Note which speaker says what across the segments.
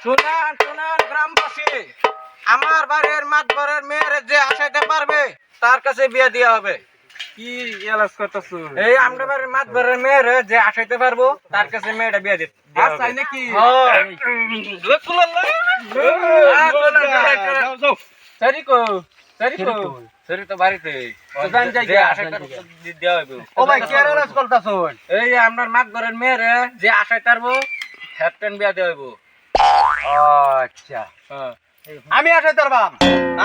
Speaker 1: শুনান শুনান গ্রামবাসী, আমার বাড়ির মাতবরের মেয়ের যে আসাইতে পারবে তার কাছে বিয়ে দেওয়া হবে।
Speaker 2: কি এলাজ করতেছ?
Speaker 1: এই আমরা বাড়ির মাতবরের মেয়ের যে আসাইতে পারবো তার কাছে মেয়েটা বিয়ে দিতে
Speaker 2: আসাই নাকি?
Speaker 1: সরিকো সরিকো সরি তো বাড়িতে
Speaker 2: জান যাই
Speaker 1: যে আসাইতে দেওয়া হবে।
Speaker 2: ও ভাই কি এলাজ করতেছ?
Speaker 1: এই আপনার মাতবরের মেয়ের যে আসাইতে পারবো হ্যাপটেন বিয়ে দেওয়া হবে।
Speaker 2: আচ্ছা
Speaker 1: হ্যাঁ
Speaker 2: আমি আসাইতে পারবাম।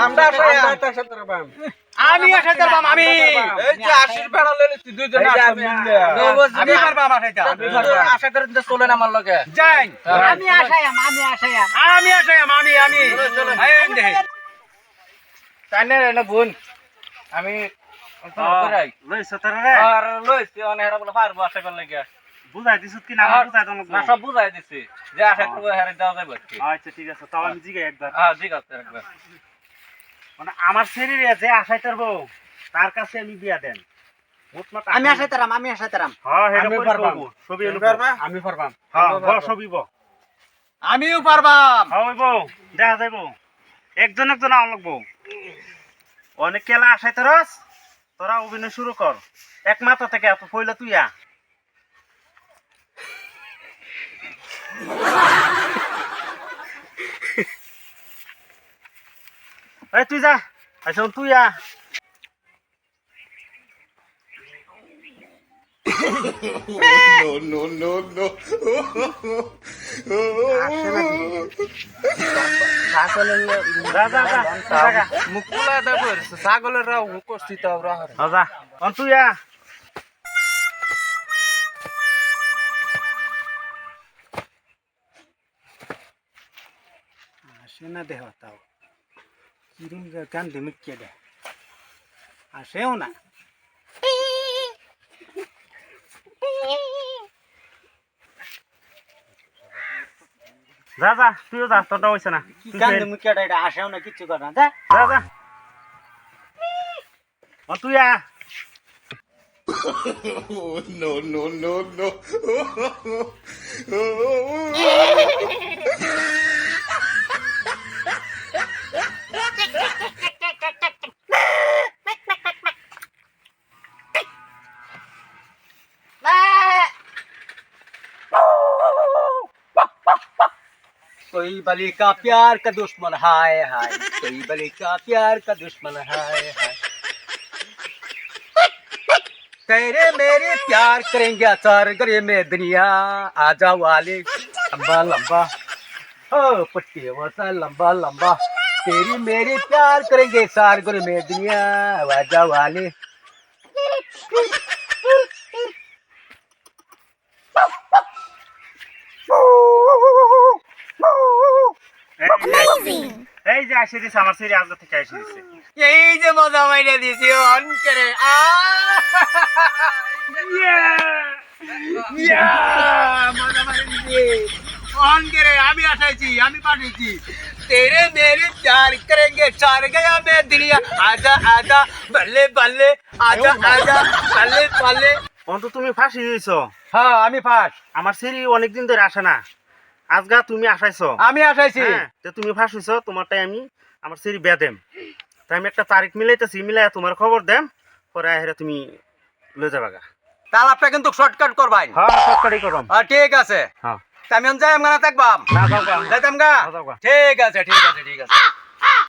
Speaker 1: আমরা
Speaker 2: আমি আসাইতে পারবাম। আমি
Speaker 1: এই যে 80 বেড়া লইছি দুইজন
Speaker 2: আমি পারবাম আসাইতে।
Speaker 1: আশা করেন যে চলেন আমার লগে
Speaker 2: যাই
Speaker 3: আমি আসায়াম
Speaker 2: আমি আসাইম। আমি এই দেখে
Speaker 1: তাই না বোন আমি
Speaker 2: লইছ তোরা রে
Speaker 1: আর লইছি অনেক হেরা বলে পারবো আশা করলে গিয়া
Speaker 2: বুঝাই দিছ কি না বুঝাই দন
Speaker 1: না সব বুঝাই দিছি যে আশা করবো হেরে দেওয়া যাবে কি।
Speaker 2: আচ্ছা ঠিক আছে তাও আমি জিগাই একবার
Speaker 1: হ্যাঁ ঠিক আছে একবার
Speaker 2: মানে আমার শরীরে যে আসাইতে পারবো তার কাছে আমি বিয়া দেন।
Speaker 3: আমি আসাইতারাম
Speaker 2: হ্যাঁ হেডা
Speaker 1: আমি
Speaker 2: কই
Speaker 1: পারবাম।
Speaker 2: করব ছবি এলো
Speaker 1: পারবা?
Speaker 2: আমি পারবাম।
Speaker 1: হ্যাঁ,
Speaker 2: হ্যাঁ
Speaker 1: পারবা।
Speaker 2: ছবি বো
Speaker 3: আমিও পারবাম।
Speaker 2: হ্যাঁ হইব দেখা যাইব একজন একজন আও লাগবো অনেক খেলা আসাইতে রস তোরা অভিনয় শুরু কর এক মাথা থেকে এত পয়লা তুই আ এই তুই যা আচ্ছা তুই আ যা যা যা
Speaker 1: মুখ খোলা দেবো ছাগলের রাও করছি তো
Speaker 2: যা তুই আ
Speaker 3: আসে না দেহ তাও কিরম গান ধুমিকে দে আসেও না
Speaker 2: যা যা তুইও যা তোরটা হইছে না তুই
Speaker 3: গান
Speaker 2: ফের।
Speaker 3: ধুমিকে দে এটা আসেও না কিচ্ছু করে না যা
Speaker 2: যা যা তুই আ
Speaker 3: कोई बलि का प्यार का दुश्मन हाय हाय कोई बलि का प्यार का दुश्मन हाय हाय तेरे मेरे प्यार करेंगे सार गरे में दुनिया आजा वाले लंबा लंबा ओ पट्टी वसा लंबा लंबा तेरी मेरे प्यार करेंगे सार गरे में दुनिया आजा वाले
Speaker 2: এই যে আসে দিছে আমার সিরি আজ থেকে আসে দিছে
Speaker 3: यही जो मजा मैंने दी थी ऑन करे मजा मैंने दी थी ऑन करे আমি আঠাইছি আমি পাঠাইছি तेरे मेरे प्यार करेंगे चार गया मैं दुनिया आजा आजा बल्ले बल्ले आजा आजा बल्ले बल्ले
Speaker 2: অন্ত তুমি ফাঁসি দিয়েছো
Speaker 3: হ্যাঁ আমি ফাঁস
Speaker 2: আমার সিরি অনেকদিন ধরে আসে না আজগা তুমি আসাইছো
Speaker 3: আমি আঠাইছি
Speaker 2: হ্যাঁ, তো তুমি ফাঁসিছো তোমারটাই আমি আমার সিরি বেয়া দেম তাই আমি একটা তারিখ মিলাইতেছি মিলাই তোমার খবর দেম পরে আহেরা তুমি লয়ে যাবা গা
Speaker 3: তাহলে আপনি কিন্তু শর্টকাট করবেন
Speaker 2: হ্যাঁ সরকারি করম
Speaker 3: ঠিক আছে
Speaker 2: হ্যাঁ
Speaker 3: আমি যাই আমরা থাকবাম
Speaker 2: না যাও গা
Speaker 3: যাইতাম গা
Speaker 2: যাও গা
Speaker 3: ঠিক আছে ঠিক আছে ঠিক আছে